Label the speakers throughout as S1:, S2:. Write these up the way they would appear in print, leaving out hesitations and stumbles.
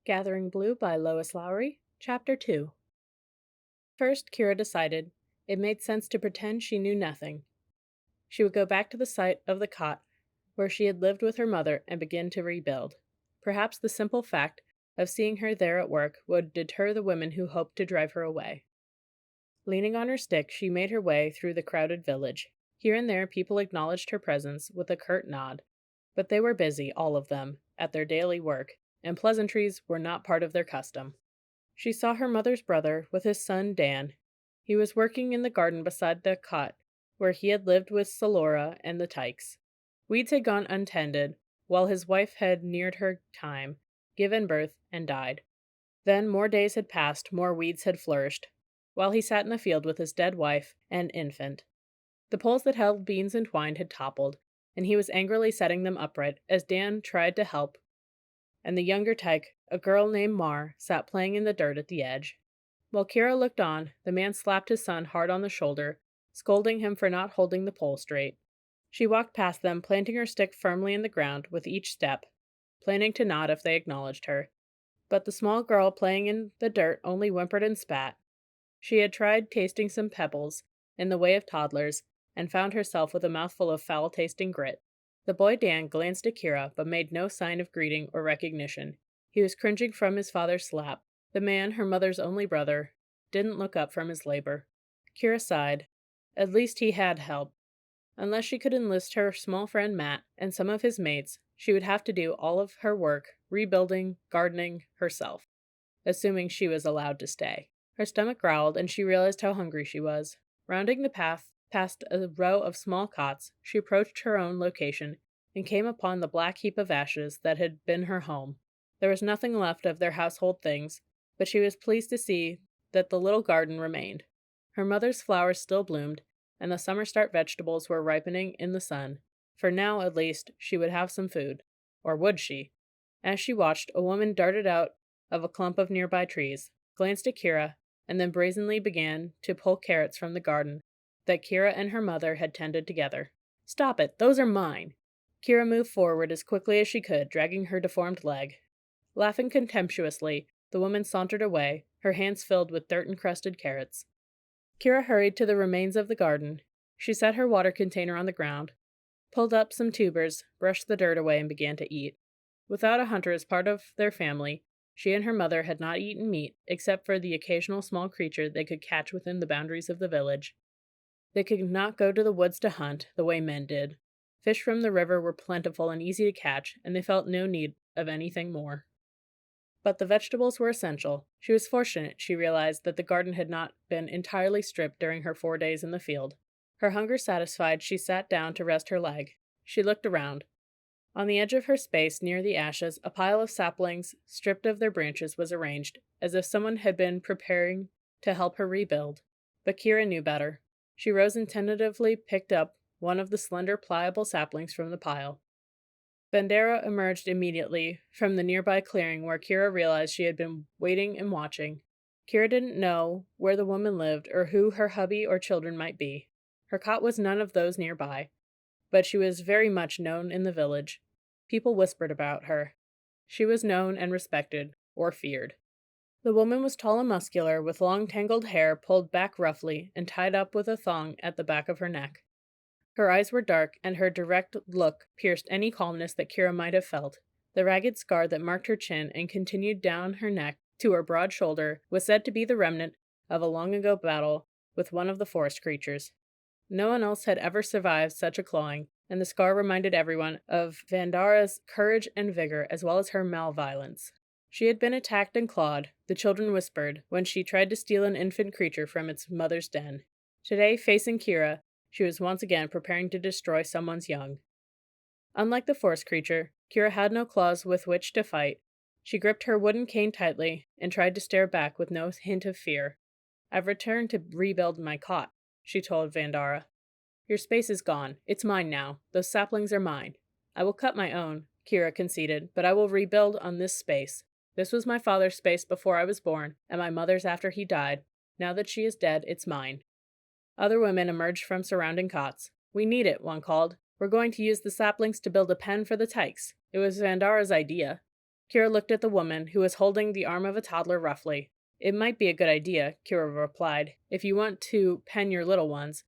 S1: Gathering Blue by Lois Lowry, Chapter 2. First, Kira decided it made sense to pretend she knew nothing. She would go back to the site of the cot where she had lived with her mother and begin to rebuild. Perhaps the simple fact of seeing her there at work would deter the women who hoped to drive her away. Leaning on her stick, she made her way through the crowded village. Here and there, people acknowledged her presence with a curt nod, but they were busy, all of them, at their daily work, and pleasantries were not part of their custom. She saw her mother's brother with his son Dan. He was working in the garden beside the cot where he had lived with Salora and the Tykes. Weeds had gone untended, while his wife had neared her time, given birth, and died. Then more days had passed, more weeds had flourished, while he sat in the field with his dead wife and infant. The poles that held beans and twine had toppled, and he was angrily setting them upright as Dan tried to help, and the younger Tyke, a girl named Mar, sat playing in the dirt at the edge. While Kira looked on, the man slapped his son hard on the shoulder, scolding him for not holding the pole straight. She walked past them, planting her stick firmly in the ground with each step, planning to nod if they acknowledged her. But the small girl playing in the dirt only whimpered and spat. She had tried tasting some pebbles, in the way of toddlers, and found herself with a mouthful of foul-tasting grit. The boy Dan glanced at Kira, but made no sign of greeting or recognition. He was cringing from his father's slap. The man, her mother's only brother, didn't look up from his labor. Kira sighed. At least he had help. Unless she could enlist her small friend Matt and some of his mates, she would have to do all of her work, rebuilding, gardening, herself, assuming she was allowed to stay. Her stomach growled, and she realized how hungry she was. Rounding the path past a row of small cots, she approached her own location and came upon the black heap of ashes that had been her home. There was nothing left of their household things, but she was pleased to see that the little garden remained. Her mother's flowers still bloomed, and the summer start vegetables were ripening in the sun. For now, at least, she would have some food. Or would she? As she watched, a woman darted out of a clump of nearby trees, glanced at Kira, and then brazenly began to pull carrots from the garden that Kira and her mother had tended together. "Stop it! Those are mine!" Kira moved forward as quickly as she could, dragging her deformed leg. Laughing contemptuously, the woman sauntered away, her hands filled with dirt-encrusted carrots. Kira hurried to the remains of the garden. She set her water container on the ground, pulled up some tubers, brushed the dirt away, and began to eat. Without a hunter as part of their family, she and her mother had not eaten meat, except for the occasional small creature they could catch within the boundaries of the village. They could not go to the woods to hunt, the way men did. Fish from the river were plentiful and easy to catch, and they felt no need of anything more. But the vegetables were essential. She was fortunate, she realized, that the garden had not been entirely stripped during her 4 days in the field. Her hunger satisfied, she sat down to rest her leg. She looked around. On the edge of her space, near the ashes, a pile of saplings, stripped of their branches, was arranged, as if someone had been preparing to help her rebuild. But Kira knew better. She rose and tentatively picked up one of the slender, pliable saplings from the pile. Bandera emerged immediately from the nearby clearing where Kira realized she had been waiting and watching. Kira didn't know where the woman lived or who her hubby or children might be. Her cot was none of those nearby, but she was very much known in the village. People whispered about her. She was known and respected, or feared. The woman was tall and muscular, with long tangled hair pulled back roughly and tied up with a thong at the back of her neck. Her eyes were dark, and her direct look pierced any calmness that Kira might have felt. The ragged scar that marked her chin and continued down her neck to her broad shoulder was said to be the remnant of a long-ago battle with one of the forest creatures. No one else had ever survived such a clawing, and the scar reminded everyone of Vandara's courage and vigor as well as her malevolence. She had been attacked and clawed, the children whispered, when she tried to steal an infant creature from its mother's den. Today, facing Kira, she was once again preparing to destroy someone's young. Unlike the forest creature, Kira had no claws with which to fight. She gripped her wooden cane tightly and tried to stare back with no hint of fear. "I've returned to rebuild my cot," she told Vandara. "Your space is gone. It's mine now. Those saplings are mine." "I will cut my own," Kira conceded, "but I will rebuild on this space. This was my father's space before I was born, and my mother's after he died. Now that she is dead, it's mine." Other women emerged from surrounding cots. "We need it," one called. "We're going to use the saplings to build a pen for the Tykes. It was Vandara's idea." Kira looked at the woman, who was holding the arm of a toddler roughly. "It might be a good idea," Kira replied, "if you want to pen your little ones,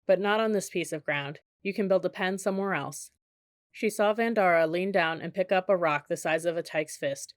S1: but not on this piece of ground. You can build a pen somewhere else." She saw Vandara lean down and pick up a rock the size of a tyke's fist.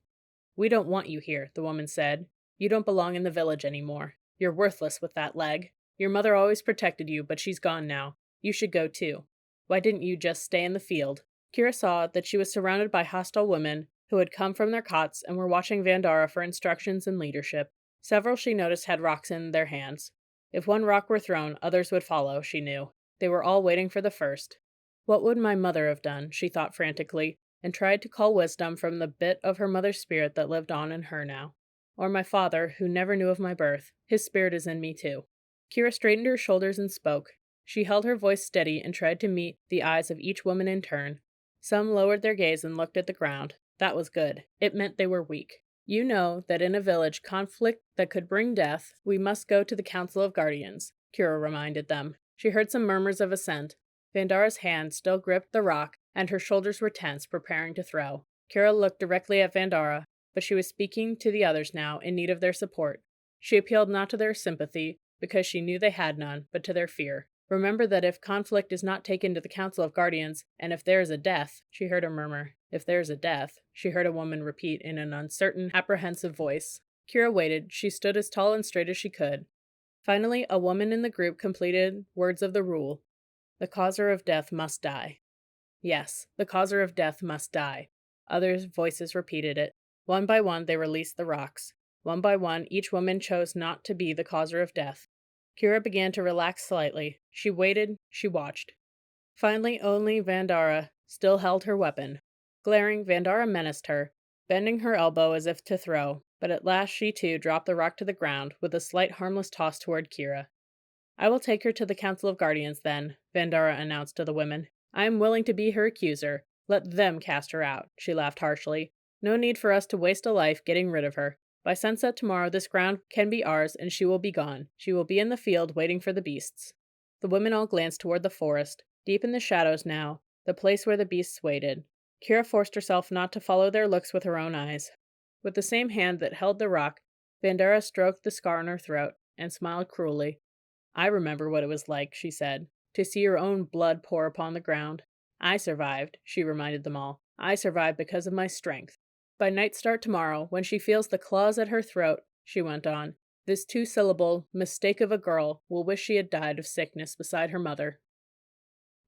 S1: "We don't want you here," the woman said. "You don't belong in the village anymore. You're worthless with that leg. Your mother always protected you, but she's gone now. You should go too. Why didn't you just stay in the field?" Kira saw that she was surrounded by hostile women who had come from their cots and were watching Vandara for instructions and leadership. Several she noticed had rocks in their hands. If one rock were thrown, others would follow, she knew. They were all waiting for the first. What would my mother have done, she thought frantically, and tried to call wisdom from the bit of her mother's spirit that lived on in her now. Or my father, who never knew of my birth. His spirit is in me too. Kira straightened her shoulders and spoke. She held her voice steady and tried to meet the eyes of each woman in turn. Some lowered their gaze and looked at the ground. That was good. It meant they were weak. "You know that in a village conflict that could bring death, we must go to the Council of Guardians," Kira reminded them. She heard some murmurs of assent. Vandara's hand still gripped the rock, and her shoulders were tense, preparing to throw. Kira looked directly at Vandara, but she was speaking to the others now, in need of their support. She appealed not to their sympathy, because she knew they had none, but to their fear. "Remember that if conflict is not taken to the Council of Guardians, and if there is a death," she heard a murmur. "If there is a death," she heard a woman repeat in an uncertain, apprehensive voice. Kira waited. She stood as tall and straight as she could. Finally, a woman in the group completed words of the rule. "The causer of death must die." Yes, the causer of death must die. Others' voices repeated it. One by one, they released the rocks. One by one, each woman chose not to be the causer of death. Kira began to relax slightly. She waited, she watched. Finally, only Vandara still held her weapon. Glaring, Vandara menaced her, bending her elbow as if to throw, but at last she too dropped the rock to the ground with a slight harmless toss toward Kira. "I will take her to the Council of Guardians, then," Vandara announced to the women. "I am willing to be her accuser. Let them cast her out," she laughed harshly. "No need for us to waste a life getting rid of her. By sunset tomorrow this ground can be ours, and she will be gone. She will be in the field waiting for the beasts." The women all glanced toward the forest, deep in the shadows now, the place where the beasts waited. Kira forced herself not to follow their looks with her own eyes. With the same hand that held the rock, Vandara stroked the scar on her throat, and smiled cruelly. "I remember what it was like," she said, "to see your own blood pour upon the ground. I survived," she reminded them all. "I survived because of my strength. By night start tomorrow, when she feels the claws at her throat," she went on, "this two-syllable mistake of a girl will wish she had died of sickness beside her mother."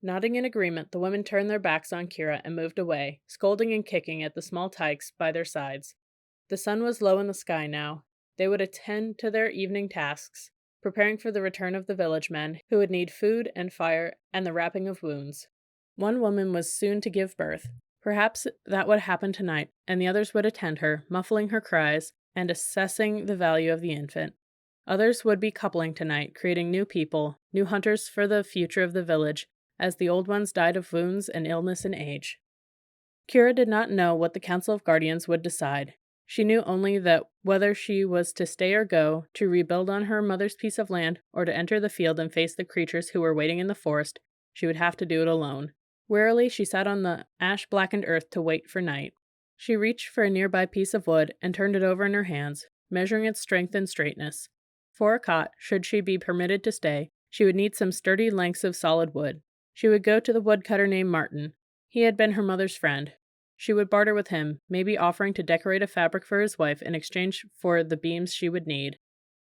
S1: Nodding in agreement, the women turned their backs on Kira and moved away, scolding and kicking at the small tykes by their sides. The sun was low in the sky now. They would attend to their evening tasks, preparing for the return of the village men, who would need food and fire and the wrapping of wounds. One woman was soon to give birth. Perhaps that would happen tonight, and the others would attend her, muffling her cries and assessing the value of the infant. Others would be coupling tonight, creating new people, new hunters for the future of the village, as the old ones died of wounds and illness and age. Kira did not know what the Council of Guardians would decide. She knew only that whether she was to stay or go, to rebuild on her mother's piece of land, or to enter the field and face the creatures who were waiting in the forest, she would have to do it alone. Wearily, she sat on the ash-blackened earth to wait for night. She reached for a nearby piece of wood and turned it over in her hands, measuring its strength and straightness. For a cot, should she be permitted to stay, she would need some sturdy lengths of solid wood. She would go to the woodcutter named Martin. He had been her mother's friend. She would barter with him, maybe offering to decorate a fabric for his wife in exchange for the beams she would need.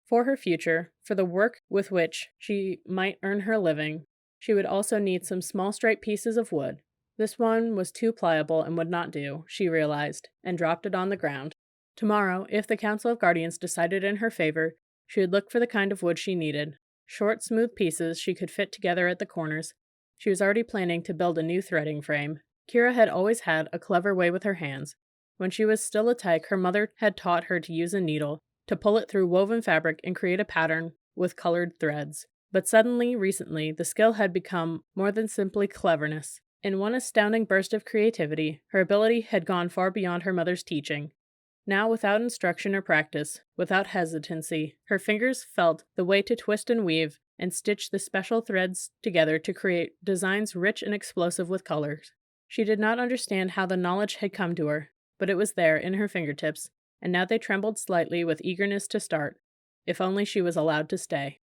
S1: For her future, for the work with which she might earn her living, she would also need some small straight pieces of wood. This one was too pliable and would not do, she realized, and dropped it on the ground. Tomorrow, if the Council of Guardians decided in her favor, she would look for the kind of wood she needed. Short, smooth pieces she could fit together at the corners. She was already planning to build a new threading frame. Kira had always had a clever way with her hands. When she was still a tyke, her mother had taught her to use a needle, to pull it through woven fabric and create a pattern with colored threads. But suddenly, recently, the skill had become more than simply cleverness. In one astounding burst of creativity, her ability had gone far beyond her mother's teaching. Now, without instruction or practice, without hesitancy, her fingers felt the way to twist and weave and stitch the special threads together to create designs rich and explosive with colors. She did not understand how the knowledge had come to her, but it was there in her fingertips, and now they trembled slightly with eagerness to start. If only she was allowed to stay.